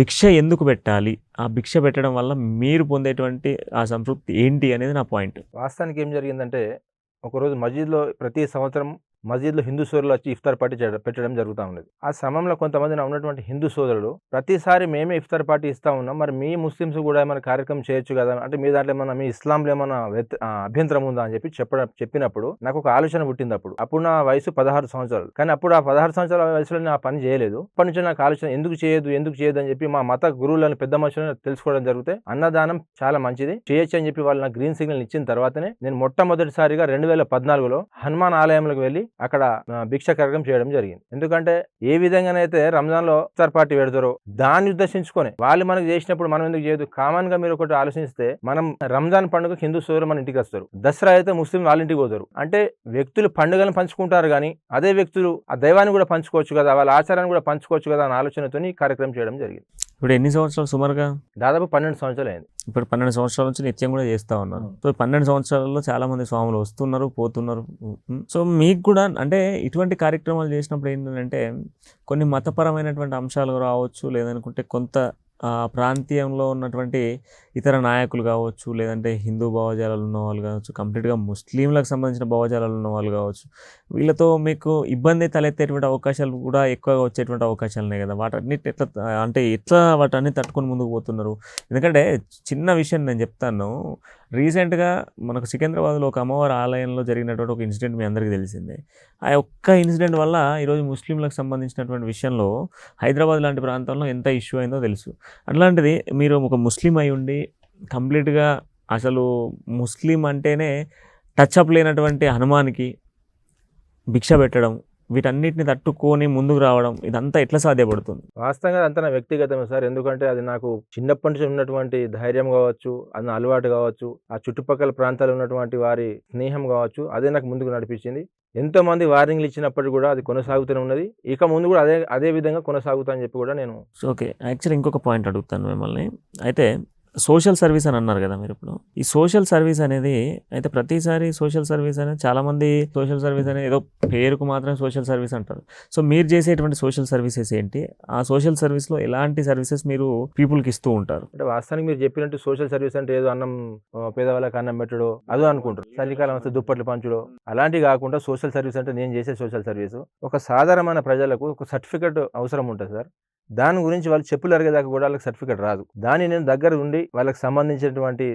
భిక్ష ఎందుకు పెట్టాలి, ఆ భిక్ష పెట్టడం వల్ల మీరు పొందేటువంటి ఆ సంతృప్తి ఏంటి అనేది నా పాయింట్. వాస్తవానికి ఏం జరిగిందంటే ఒకరోజు మస్జిద్లో ప్రతి సంవత్సరం మస్జిద్లో హిందూ సోదరులు వచ్చి ఇఫ్తార్ పార్టీ పెట్టడం జరుగుతూ ఉన్నది. ఆ సమయంలో కొంతమంది ఉన్నటువంటి హిందూ సోదరులు ప్రతిసారి మేమే ఇఫ్తార్ పార్టీ ఇస్తా ఉన్నాం, మరి మీ ముస్లిమ్స్ కూడా ఏమైనా కార్యక్రమం చేయొచ్చు కదా, అంటే మీ దాంట్లో ఏమన్నా మీ ఇస్లాంలో ఏమైనా అభ్యంతరం ఉందా అని చెప్పినప్పుడు నాకు ఒక ఆలోచన పుట్టింది. అప్పుడు నా వయసు 16 సంవత్సరాలు. కానీ అప్పుడు ఆ 16 సంవత్సరాల వయసులో నేను ఆ పని చేయలేదు. అప్పటి నుంచి నాకు ఆలోచన ఎందుకు చేయదు అని చెప్పి మా మత గురువులను పెద్ద మనుషులను తెలుసుకోవడం జరిగితే అన్నదానం చాలా మంచిది చేయొచ్చు అని చెప్పి వాళ్ళు నాకు గ్రీన్ సిగ్నల్ ఇచ్చిన తర్వాతనే నేను మొట్టమొదటిసారిగా 2014లో హనుమాన్ ఆలయంలోకి వెళ్ళి అక్కడ భిక్ష కార్యక్రమం చేయడం జరిగింది. ఎందుకంటే ఏ విధంగానైతే రంజాన్ లో ఇఫ్తార్ పార్టీ పెడతారో దాన్ని ఉద్దేశించుకొని వాళ్ళు మనకు చేసినప్పుడు మనం ఎందుకు చేయదు? కామన్ గా మీరు ఒకటి ఆలోచిస్తే మనం రంజాన్ పండుగ హిందూ సోదరులు మన ఇంటికి వస్తారు, దసరా అయితే ముస్లిం వాళ్ళ ఇంటికి పోతారు. అంటే వ్యక్తులు పండుగలను పంచుకుంటారు, కానీ అదే వ్యక్తులు ఆ దైవాన్ని కూడా పంచుకోవచ్చు కదా, వాళ్ళ ఆచారాన్ని కూడా పంచుకోవచ్చు కదా అనే ఆలోచనతో ఈ కార్యక్రమం చేయడం జరిగింది. ఇప్పుడు ఎన్ని సంవత్సరాలు సుమారుగా? దాదాపు 12 సంవత్సరాలు అయింది. ఇప్పుడు 12 సంవత్సరాల నుంచి నిత్యం కూడా చేస్తూ ఉన్నారు. సో 12 సంవత్సరాలలో చాలా మంది స్వాములు వస్తున్నారు, పోతున్నారు. సో మీకు కూడా అంటే ఇటువంటి కార్యక్రమాలు చేసినప్పుడు ఏంటంటే కొన్ని మతపరమైనటువంటి అంశాలు రావచ్చు, లేదనుకుంటే కొంత ప్రాంతీయంలో ఉన్నటువంటి ఇతర నాయకులు కావచ్చు, లేదంటే హిందూ భావజాలాలు ఉన్న వాళ్ళు కావచ్చు, కంప్లీట్గా ముస్లింలకు సంబంధించిన భావజాలాలు ఉన్న వాళ్ళు కావచ్చు, వీళ్ళతో మీకు ఇబ్బంది తలెత్తేటువంటి అవకాశాలు కూడా ఎక్కువగా వచ్చేటువంటి అవకాశాలు ఉన్నాయి కదా. వాటన్నిటి ఎట్లా వాటన్ని తట్టుకొని ముందుకు పోతున్నారు? ఎందుకంటే చిన్న విషయం నేను చెప్తాను. రీసెంట్గా మనకు సికింద్రాబాద్లో ఒక అమ్మవారి ఆలయంలో జరిగినటువంటి ఒక ఇన్సిడెంట్ మీ అందరికీ తెలిసిందే. ఆ ఒక్క ఇన్సిడెంట్ వల్ల ఈరోజు ముస్లింలకు సంబంధించినటువంటి విషయంలో హైదరాబాద్ లాంటి ప్రాంతంలో ఎంత ఇష్యూ అయిందో తెలుసు. అట్లాంటిది మీరు ఒక ముస్లిం అయి ఉండి కంప్లీట్గా అసలు ముస్లిం అంటేనే టచ్అప్ లేనటువంటి హనుమాన్కి భిక్ష పెట్టడం, వీటన్నిటిని తట్టుకొని ముందుకు రావడం, ఇదంతా ఎట్లా సాధ్యపడుతుంది? వాస్తవంగా అంతా నా వ్యక్తిగతమే సార్. ఎందుకంటే అది నాకు చిన్నప్పటి నుంచి ఉన్నటువంటి ధైర్యం కావచ్చు, అది నా అలవాటు కావచ్చు, ఆ చుట్టుపక్కల ప్రాంతాల్లో ఉన్నటువంటి వారి స్నేహం కావచ్చు, అదే నాకు ముందుకు నడిపించింది. ఎంతో మంది వార్నింగ్లు ఇచ్చినప్పటికీ కూడా అది కొనసాగుతూనే ఉన్నది. ఇక ముందు కూడా అదే విధంగా కొనసాగుతా అని చెప్పి కూడా నేను. ఓకే, యాక్చువల్లీ ఇంకొక పాయింట్ అడుగుతాను మిమ్మల్ని. అయితే సోషల్ సర్వీస్ అని అన్నారు కదా మీరు. ఇప్పుడు ఈ సోషల్ సర్వీస్ అనేది అయితే ప్రతిసారి సోషల్ సర్వీస్ అనేది చాలామంది సోషల్ సర్వీస్ అనేది ఏదో పేరుకు మాత్రమే సోషల్ సర్వీస్ అంటారు. సో మీరు చేసేటువంటి సోషల్ సర్వీసెస్ ఏంటి? ఆ సోషల్ సర్వీస్లో ఎలాంటి సర్వీసెస్ మీరు పీపుల్కి ఇస్తూ ఉంటారు? అంటే వాస్తవానికి మీరు చెప్పినట్టు సోషల్ సర్వీస్ అంటే ఏదో అన్నం పేదవాళ్ళకి అన్నం పెట్టడో అదో అనుకుంటారు. చలికాలం వస్తే దుప్పట్లు పంచడో అలాంటివి కాకుండా సోషల్ సర్వీస్ అంటే నేను చేసే సోషల్ సర్వీస్ ఒక సాధారణమైన ప్రజలకు ఒక సర్టిఫికెట్ అవసరం ఉంటుంది సార్. దాని గురించి వాళ్ళు చెప్పులు అరిగేదాకా కూడా వాళ్ళకి సర్టిఫికేట్ రాదు. దాన్ని నేను దగ్గర ఉండి వాళ్ళకి సంబంధించినటువంటి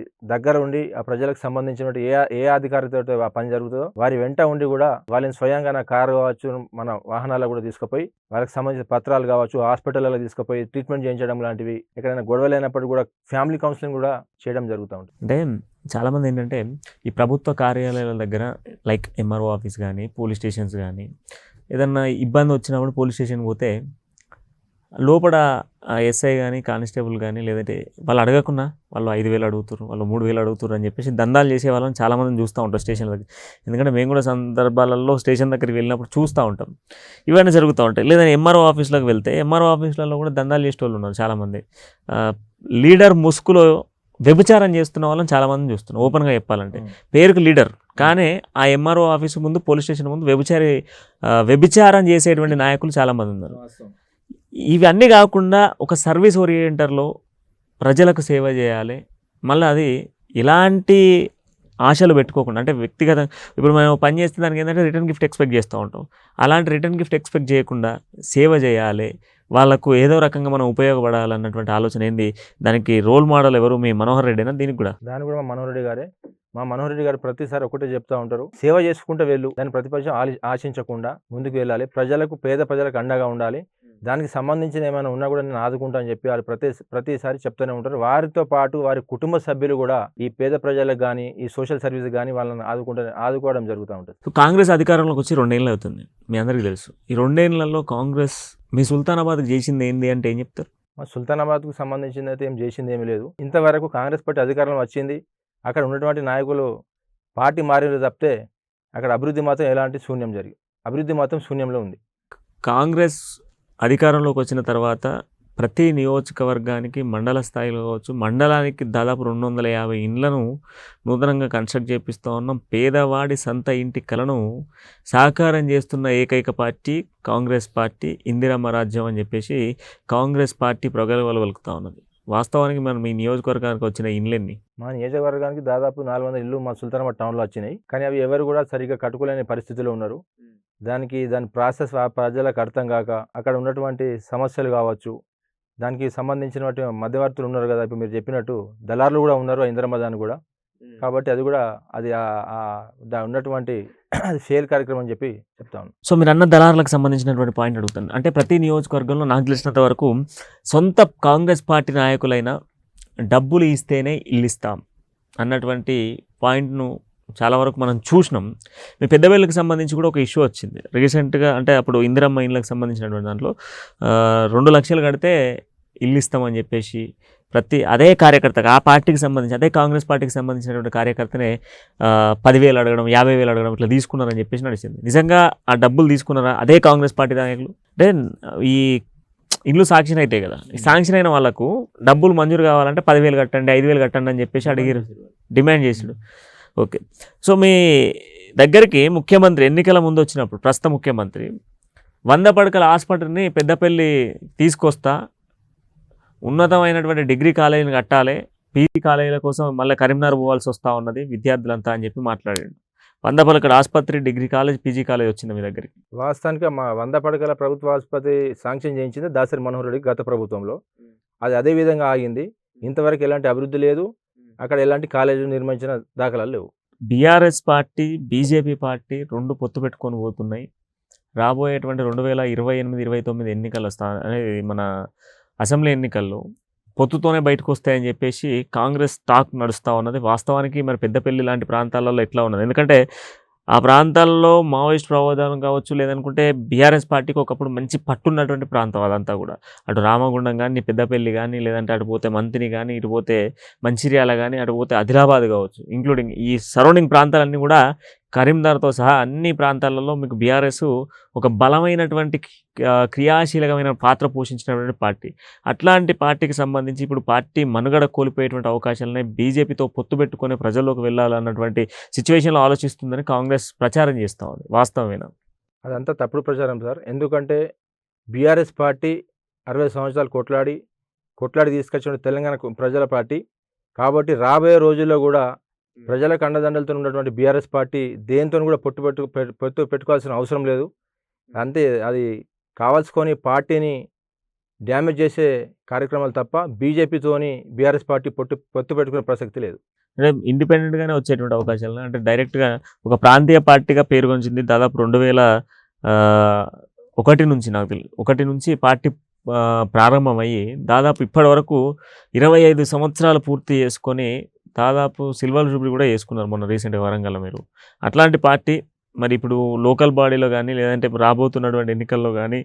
ఆ ప్రజలకు సంబంధించినటువంటి ఏ అధికారితో ఆ పని జరుగుతుందో వారి వెంట ఉండి కూడా వాళ్ళని స్వయంగా నా కారు కావచ్చు, మన వాహనాలు కూడా తీసుకుపోయి వాళ్ళకి సంబంధించిన పత్రాలు కావచ్చు, హాస్పిటల్లో తీసుకుపోయి ట్రీట్మెంట్ చేయించడం లాంటివి, ఎక్కడైనా గొడవలైనప్పుడు కూడా ఫ్యామిలీ కౌన్సిలింగ్ కూడా చేయడం జరుగుతూ ఉంటుంది. అంటే చాలామంది ఏంటంటే ఈ ప్రభుత్వ కార్యాలయాల దగ్గర లైక్ ఎంఆర్ఓ ఆఫీస్ కానీ, పోలీస్ స్టేషన్స్ కానీ, ఏదన్నా ఇబ్బంది వచ్చినప్పుడు పోలీస్ స్టేషన్ పోతే లోపల ఎస్ఐ కానీ, కానిస్టేబుల్ కానీ, లేదంటే వాళ్ళు అడగకుండా వాళ్ళు 5,000 అడుగుతారు, వాళ్ళు 3,000 అడుగుతారు అని చెప్పేసి దందాలు చేసే వాళ్ళని చాలామందిని చూస్తూ ఉంటాం స్టేషన్ దగ్గర. ఎందుకంటే మేము కూడా సందర్భాలలో స్టేషన్ దగ్గరికి వెళ్ళినప్పుడు చూస్తూ ఉంటాం, ఇవన్నీ జరుగుతూ ఉంటాయి. లేదంటే ఎంఆర్ఓ ఆఫీస్లోకి వెళ్తే ఎంఆర్ఓ ఆఫీస్లలో కూడా దందాలు చేసే వాళ్ళు ఉన్నారు చాలామంది. లీడర్ ముసుగులో వ్యభిచారం చేస్తున్న వాళ్ళని చాలామందిని చూస్తున్నాం. ఓపెన్గా చెప్పాలంటే పేరుకు లీడర్, కానీ ఆ ఎంఆర్ఓ ఆఫీస్ ముందు, పోలీస్ స్టేషన్ ముందు వ్యభిచారం చేసేటువంటి నాయకులు చాలామంది ఉన్నారు. ఇవన్నీ కాకుండా ఒక సర్వీస్ ఓరియంటర్లో ప్రజలకు సేవ చేయాలి, మళ్ళీ అది ఇలాంటి ఆశలు పెట్టుకోకుండా, అంటే వ్యక్తిగతంగా ఇప్పుడు మనం పని చేస్తే దానికి ఏంటంటే రిటర్న్ గిఫ్ట్ ఎక్స్పెక్ట్ చేస్తూ ఉంటాం. అలాంటి రిటర్న్ గిఫ్ట్ ఎక్స్పెక్ట్ చేయకుండా సేవ చేయాలి, వాళ్ళకు ఏదో రకంగా మనం ఉపయోగపడాలన్నటువంటి ఆలోచన ఏంది? దానికి రోల్ మోడల్ ఎవరు? మీ మనోహర్ రెడ్డినా? దీనికి కూడా మా మనోహర్ రెడ్డి గారే. మా మనోహర్ రెడ్డి గారు ప్రతిసారి ఒకటే చెప్తా ఉంటారు, సేవ చేసుకుంటూ వెళ్ళు, దాని ప్రతిపక్షం ఆశించకుండా ముందుకు వెళ్ళాలి, పేద ప్రజలకు అండగా ఉండాలి, దానికి సంబంధించిన ఏమైనా ఉన్నా కూడా నేను ఆదుకుంటా అని చెప్పి వాళ్ళు ప్రతిసారి చెప్తూనే ఉంటారు. వారితో పాటు వారి కుటుంబ సభ్యులు కూడా ఈ పేద ప్రజలకు కానీ, ఈ సోషల్ సర్వీస్ కానీ వాళ్ళని ఆదుకోవడం జరుగుతూ ఉంటుంది. కాంగ్రెస్ అధికారంలోకి వచ్చి 2 ఏళ్ళు అవుతుంది, మీ అందరికీ తెలుసు. ఈ 2 ఏళ్లలో కాంగ్రెస్ మీ సుల్తానాబాద్కి చేసింది ఏంది అంటే ఏం చెప్తారు? మా సుల్తానాబాద్కు సంబంధించింది అయితే ఏం చేసింది ఏమీ లేదు. ఇంతవరకు కాంగ్రెస్ పార్టీ అధికారంలో వచ్చింది, అక్కడ ఉన్నటువంటి నాయకులు పార్టీ మారిన తప్పితే అక్కడ అభివృద్ధి మాత్రం శూన్యంలో ఉంది. కాంగ్రెస్ అధికారంలోకి వచ్చిన తర్వాత ప్రతి నియోజకవర్గానికి మండల స్థాయిలో కావచ్చు, మండలానికి దాదాపు 250 ఇండ్లను నూతనంగా కన్స్ట్రక్ట్ చేపిస్తూ ఉన్నాం. పేదవాడి సొంత ఇంటి కలను సాకారం చేస్తున్న ఏకైక పార్టీ కాంగ్రెస్ పార్టీ, ఇందిరమ్మ రాజ్యం అని చెప్పేసి కాంగ్రెస్ పార్టీ ప్రగల్భాలు పలుకుతూ ఉన్నది. వాస్తవానికి మనం మీ నియోజకవర్గానికి వచ్చిన ఇండ్లెన్ని? మా నియోజకవర్గానికి దాదాపు 400 ఇల్లు మా సుల్తానాబాద్ టౌన్లో వచ్చినాయి. కానీ అవి ఎవరు కూడా సరిగ్గా కట్టుకోలేని పరిస్థితిలో ఉన్నారు. దాని ప్రాసెస్ ప్రజలకు అర్థం కాక అక్కడ ఉన్నటువంటి సమస్యలు కావచ్చు, దానికి సంబంధించినటువంటి మధ్యవర్తులు ఉన్నారు కదా, ఇప్పుడు మీరు చెప్పినట్టు దళారులు కూడా ఉన్నారు ఇందిరమ్మ దాన్ని కూడా. కాబట్టి అది కూడా అది ఉన్నటువంటి షేర్ కార్యక్రమం అని చెప్పి చెప్తా ఉన్నాను. సో మీరు అన్న దళారులకు సంబంధించినటువంటి పాయింట్ అడుగుతాను. అంటే ప్రతి నియోజకవర్గంలో నాకు తెలిసినంత వరకు సొంత కాంగ్రెస్ పార్టీ నాయకులైన డబ్బులు ఇస్తేనే ఇల్లు ఇస్తాం అన్నటువంటి పాయింట్ను చాలా వరకు మనం చూసినాం. మీ పెద్దవేళ్ళకి సంబంధించి కూడా ఒక ఇష్యూ వచ్చింది రీసెంట్గా. అంటే అప్పుడు ఇందిరమ్మ ఇళ్ళకి సంబంధించినటువంటి దాంట్లో 2 లక్షలు కడితే ఇల్లు ఇస్తామని చెప్పేసి అదే కార్యకర్తగా ఆ పార్టీకి సంబంధించి అదే కాంగ్రెస్ పార్టీకి సంబంధించినటువంటి కార్యకర్తనే 10,000 అడగడం, 50,000 అడగడం ఇట్లా తీసుకున్నారని చెప్పేసి నడిచింది. నిజంగా ఆ డబ్బులు తీసుకున్నారా అదే కాంగ్రెస్ పార్టీ నాయకులు? అంటే ఈ ఇల్లు శాంక్షన్ అయితే కదా, ఈ శాంక్షన్ అయిన వాళ్ళకు డబ్బులు మంజూరు కావాలంటే 10,000 కట్టండి, 5,000 కట్టండి అని చెప్పేసి అడిగారు, డిమాండ్ చేసాడు. ఓకే, సో మీ దగ్గరికి ముఖ్యమంత్రి ఎన్నికల ముందు వచ్చినప్పుడు ప్రస్తుత ముఖ్యమంత్రి 100 పడకల హాస్పిటల్ని పెద్దపల్లి తీసుకొస్తా, ఉన్నతమైనటువంటి డిగ్రీ కాలేజీని కట్టాలి, పీజీ కాలేజీల కోసం మళ్ళీ కరీంనగర్ పోవాల్సి వస్తూ ఉన్నది విద్యార్థులంతా అని చెప్పి మాట్లాడాడు. 100 పడకల ఆసుపత్రి, డిగ్రీ కాలేజ్, పీజీ కాలేజ్ వచ్చింది మీ దగ్గరికి. వాస్తవానికి మా 100 పడకల ప్రభుత్వ ఆసుపత్రి శాంక్షన్ చేయించింది దాసరి మనోహర్ రెడ్డి గత ప్రభుత్వంలో. అది అదే విధంగా ఆగింది. ఇంతవరకు ఎలాంటి అభివృద్ధి లేదు, అక్కడ ఎలాంటి కాలేజీలు నిర్మించిన దాఖలాలు లేవు. బీఆర్ఎస్ పార్టీ, బీజేపీ పార్టీ 2 పొత్తు పెట్టుకొని పోతున్నాయి. రాబోయేటువంటి 2028-29 ఎన్నికల మన అసెంబ్లీ ఎన్నికల్లో పొత్తుతోనే బయటకు వస్తాయని చెప్పేసి కాంగ్రెస్ టాక్ నడుస్తూ ఉన్నది. వాస్తవానికి మరి పెద్దపల్లి లాంటి ప్రాంతాలలో ఎట్లా ఉన్నది? ఎందుకంటే ఆ ప్రాంతాల్లో మావోయిస్ట్ ప్రబోధనం కావచ్చు, లేదనుకుంటే బీఆర్ఎస్ పార్టీకి ఒకప్పుడు మంచి పట్టున్నటువంటి ప్రాంతం అదంతా కూడా. అటు రామగుండం కానీ, పెద్దపల్లి కానీ, లేదంటే అటు పోతే మంతిని కానీ, ఇటు పోతే మంచిర్యాల కానీ, అటు పోతే ఆదిలాబాద్ కావచ్చు, ఇంక్లూడింగ్ ఈ సరౌండింగ్ ప్రాంతాలన్నీ కూడా కరీంనగర్తో సహా అన్ని ప్రాంతాలలో మీకు బీఆర్ఎస్ ఒక బలమైనటువంటి క్రియాశీలకమైన పాత్ర పోషించినటువంటి పార్టీ. అట్లాంటి పార్టీకి సంబంధించి ఇప్పుడు పార్టీ మనుగడ కోల్పోయేటువంటి అవకాశాలనే బీజేపీతో పొత్తు పెట్టుకొని ప్రజల్లోకి వెళ్ళాలన్నటువంటి సిచ్యువేషన్లో ఆలోచిస్తుందని కాంగ్రెస్ ప్రచారం చేస్తూ ఉంది. వాస్తవమేనా? అదంతా తప్పుడు ప్రచారం సార్. ఎందుకంటే బీఆర్ఎస్ పార్టీ 60 సంవత్సరాలు కొట్లాడి తీసుకొచ్చిన తెలంగాణ ప్రజల పార్టీ. కాబట్టి రాబోయే రోజుల్లో కూడా ప్రజలకు అండదండలతో ఉన్నటువంటి బీఆర్ఎస్ పార్టీ దేంతో కూడా పొత్తు పెట్టుకోవాల్సిన అవసరం లేదు. అంతే, అది కావాల్సుకొని పార్టీని డ్యామేజ్ చేసే కార్యక్రమాలు తప్ప బీజేపీతోని బీఆర్ఎస్ పార్టీ పొత్తు పెట్టుకునే ప్రసక్తి లేదు. అంటే ఇండిపెండెంట్గానే వచ్చేటువంటి అవకాశాలు, అంటే డైరెక్ట్గా ఒక ప్రాంతీయ పార్టీగా పేరుగొంచింది దాదాపు 2001 నుంచి, నాకు తెలియదు 1 నుంచి పార్టీ ప్రారంభమయ్యి దాదాపు ఇప్పటి వరకు 25 సంవత్సరాలు పూర్తి చేసుకొని దాదాపు సిల్వర్ జూబ్లీ కూడా చేసుకున్నారు మొన్న రీసెంట్గా వరంగల్లో మీరు. అట్లాంటి పార్టీ మరి ఇప్పుడు లోకల్ బాడీలో కానీ, లేదంటే రాబోతున్నటువంటి ఎన్నికల్లో కానీ,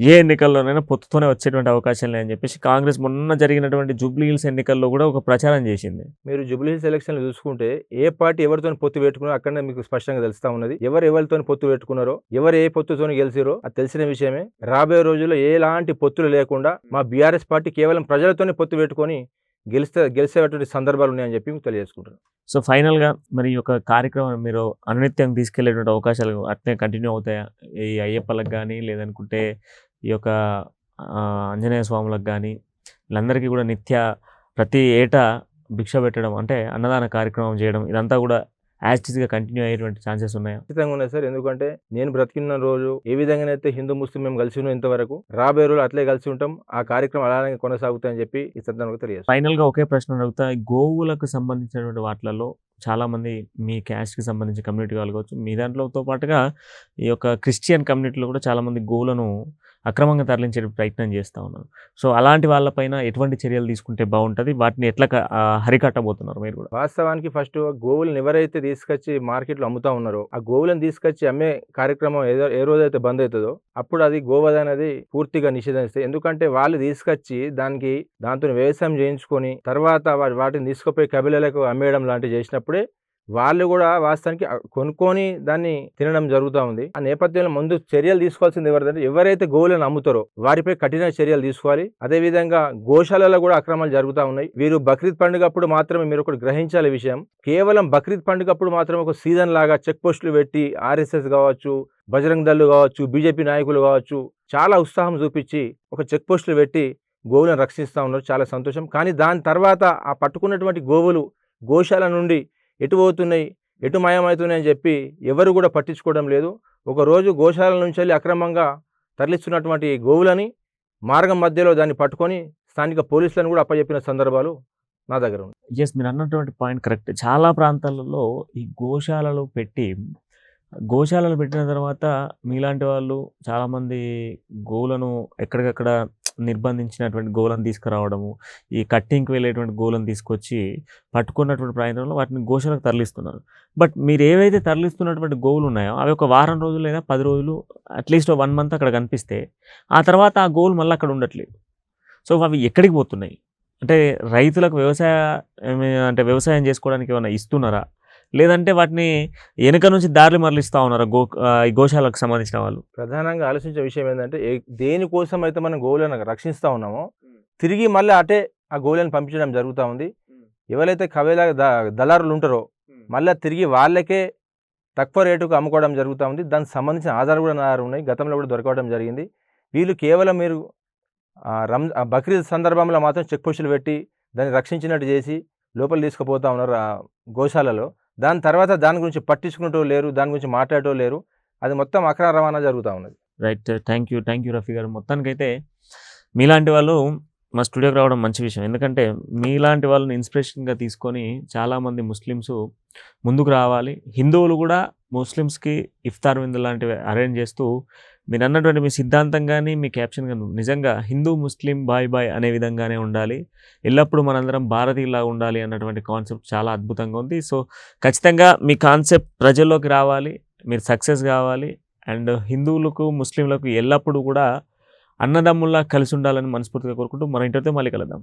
ఏ ఎన్నికల్లోనైనా పొత్తుతోనే వచ్చేటువంటి అవకాశాలు అని చెప్పేసి కాంగ్రెస్ మొన్న జరిగినటువంటి జూబ్లీ హిల్స్ ఎన్నికల్లో కూడా ఒక ప్రచారం చేసింది. మీరు జూబ్లీ హిల్స్ ఎలక్షన్లు చూసుకుంటే ఏ పార్టీ ఎవరితో పొత్తు పెట్టుకున్నారో అక్కడనే మీకు స్పష్టంగా తెలుస్తా ఉన్నది. ఎవరితో పొత్తు పెట్టుకున్నారో, ఎవరు ఏ పొత్తుతో గెలిచిరో అది తెలిసిన విషయమే. రాబోయే రోజుల్లో ఎలాంటి పొత్తులు లేకుండా మా బీఆర్ఎస్ పార్టీ కేవలం ప్రజలతోనే పొత్తు పెట్టుకొని గెలిచేటువంటి సందర్భాలు ఉన్నాయని చెప్పి తెలియజేసుకుంటున్నాను. సో ఫైనల్గా మరి ఈ యొక్క కార్యక్రమం మీరు అనునిత్యం తీసుకెళ్లేటువంటి అవకాశాలు అట్లే కంటిన్యూ అవుతాయా? ఈ అయ్యప్పలకు కానీ, లేదనుకుంటే ఈ యొక్క ఆంజనేయ స్వాములకు కానీ, వీళ్ళందరికీ కూడా ప్రతి ఏటా భిక్ష పెట్టడం, అంటే అన్నదాన కార్యక్రమం చేయడం, ఇదంతా కూడా యాజ్టీస్గా కంటిన్యూ అయ్యేటువంటి ఛాన్సెస్ ఉన్నాయా? ఖచ్చితంగా ఉన్నాయి సార్. ఎందుకంటే నేను బ్రతికిన రోజు ఏ విధంగానైతే హిందూ ముస్లిం మేము కలిసి ఉన్నాం ఇంతవరకు, రాబోయే రోజులు అట్లే కలిసి ఉంటాం. ఆ కార్యక్రమం అలానే కొనసాగుతాయని చెప్పి ఈ సందర్భంగా తెలియదు. ఫైనల్గా ఒకే ప్రశ్న అడుగుతా, గోవులకు సంబంధించినటువంటి వాటిలలో చాలామంది మీ క్యాస్ట్కి సంబంధించిన కమ్యూనిటీ వాళ్ళు కావచ్చు, మీ దాంట్లోతో పాటుగా ఈ యొక్క క్రిస్టియన్ కమ్యూనిటీలో కూడా చాలామంది గోవులను అక్రమంగా తరలించే ప్రయత్నం చేస్తూ ఉన్నారు. సో అలాంటి వాళ్ళపైన ఎటువంటి చర్యలు తీసుకుంటే బాగుంటుంది? వాటిని ఎట్లా హరికట్టబోతున్నారు మీరు కూడా? వాస్తవానికి ఫస్ట్ గోవులను ఎవరైతే తీసుకొచ్చి మార్కెట్లో అమ్ముతా ఉన్నారో, ఆ గోవులను తీసుకొచ్చి అమ్మే కార్యక్రమం ఏ రోజైతే బంద్ అవుతుందో అప్పుడు అది గోవధ అనేది పూర్తిగా నిషేధిస్తాయి. ఎందుకంటే వాళ్ళు తీసుకొచ్చి దాంతో వ్యవసాయం చేయించుకొని తర్వాత వాటిని తీసుకుపోయి కబిలలకు అమ్మేయడం లాంటివి చేసినప్పుడే వాళ్ళు కూడా వాస్తవానికి కొనుక్కొని దాన్ని తినడం జరుగుతూ ఉంది. ఆ నేపథ్యంలో ముందు చర్యలు తీసుకోవాల్సింది ఎవరిదంటే ఎవరైతే గోవులను అమ్ముతారో వారిపై కఠిన చర్యలు తీసుకోవాలి. అదేవిధంగా గోశాలలో కూడా అక్రమాలు జరుగుతూ ఉన్నాయి. వీరు బక్రీద్ పండుగ అప్పుడు మాత్రమే మీరు ఒకటి గ్రహించాలి విషయం, కేవలం బక్రీద్ పండుగ అప్పుడు మాత్రమే ఒక సీజన్ లాగా చెక్ పోస్టులు పెట్టి ఆర్ఎస్ఎస్ కావచ్చు, బజరంగ్ దళ్ కావచ్చు, బీజేపీ నాయకులు కావచ్చు చాలా ఉత్సాహం చూపించి ఒక చెక్ పోస్టులు పెట్టి గోవులను రక్షిస్తూ ఉన్నారు. చాలా సంతోషం. కానీ దాని తర్వాత ఆ పట్టుకున్నటువంటి గోవులు గోశాల నుండి ఎటు పోతున్నాయి, ఎటు మాయమవుతున్నాయి అని చెప్పి ఎవరు కూడా పట్టించుకోవడం లేదు. ఒకరోజు గోశాల నుంచి వెళ్ళి అక్రమంగా తరలిస్తున్నటువంటి గోవులని మార్గం మధ్యలో దాన్ని పట్టుకొని స్థానిక పోలీసులను కూడా అప్పచెప్పిన సందర్భాలు నా దగ్గర ఉన్నాయి. ఎస్, మీరు అన్నటువంటి పాయింట్ కరెక్ట్. చాలా ప్రాంతాలలో ఈ గోశాలలు పెట్టిన తర్వాత మీలాంటి వాళ్ళు చాలామంది గోవులను ఎక్కడికక్కడ నిర్బంధించినటువంటి గోవులను తీసుకురావడము, ఈ కట్టింగ్కి వెళ్ళేటువంటి గోవులను తీసుకొచ్చి పట్టుకున్నటువంటి ప్రయత్నంలో వాటిని గోశాలకు తరలిస్తున్నారు. బట్ మీరు ఏవైతే తరలిస్తున్నటువంటి గోవులు ఉన్నాయో అవి ఒక వారం రోజులు లేదా 10 రోజులు అట్లీస్ట్ 1 మంత్ అక్కడ కనిపిస్తే ఆ తర్వాత ఆ గోవులు మళ్ళీ అక్కడ ఉండట్లేదు. సో అవి ఎక్కడికి పోతున్నాయి? అంటే రైతులకు వ్యవసాయం చేసుకోవడానికి ఏమైనా ఇస్తున్నారా, లేదంటే వాటిని వెనుక నుంచి దారి మరలిస్తూ ఉన్నారా ఈ గోశాలకు సంబంధించిన వాళ్ళు? ప్రధానంగా ఆలోచించే విషయం ఏంటంటే దేనికోసం అయితే మనం గోవులను రక్షిస్తూ ఉన్నామో తిరిగి మళ్ళీ అటే ఆ గోవులను పంపించడం జరుగుతూ ఉంది. ఎవరైతే కవేలా దళారులు ఉంటారో మళ్ళీ తిరిగి వాళ్ళకే తక్కువ రేటుకు అమ్ముకోవడం జరుగుతూ ఉంది. దానికి సంబంధించిన ఆధారాలు కూడా నా దగ్గర ఉన్నాయి, గతంలో కూడా దొరకడం జరిగింది. వీళ్ళు కేవలం మీరు బక్రీద్ సందర్భంలో మాత్రం చెక్ పోస్టులు పెట్టి దాన్ని రక్షించినట్టు చేసి లోపల తీసుకుపోతూ ఉన్నారు ఆ గోశాలలో. దాని తర్వాత దాని గురించి పట్టించుకుంటూ లేరు, దాని గురించి మాట్లాడటం లేరు. అది మొత్తం అక్రమ రవాణా జరుగుతూ ఉన్నది. రైట్, థ్యాంక్ యూ రఫీ గారు. మొత్తానికైతే మీలాంటి వాళ్ళు మా స్టూడియోకి రావడం మంచి విషయం. ఎందుకంటే మీలాంటి వాళ్ళని ఇన్స్పిరేషన్గా తీసుకొని చాలామంది ముస్లిమ్స్ ముందుకు రావాలి. హిందువులు కూడా ముస్లిమ్స్కి ఇఫ్తార్ విందు లాంటివి అరేంజ్ చేస్తూ మీరు అన్నటువంటి మీ సిద్ధాంతం కానీ మీ క్యాప్షన్ కానీ నిజంగా హిందూ ముస్లిం బాయ్ బాయ్ అనే విధంగానే ఉండాలి, ఎల్లప్పుడూ మనందరం భారతీయులా ఉండాలి అన్నటువంటి కాన్సెప్ట్ చాలా అద్భుతంగా ఉంది. సో ఖచ్చితంగా మీ కాన్సెప్ట్ ప్రజల్లోకి రావాలి, మీరు సక్సెస్ కావాలి. అండ్ హిందువులకు ముస్లింలకు ఎల్లప్పుడూ కూడా అన్నదమ్ముల్లా కలిసి ఉండాలని మనస్ఫూర్తిగా కోరుకుంటూ మన ఇంటర్తో మళ్ళీ కలుద్దాం.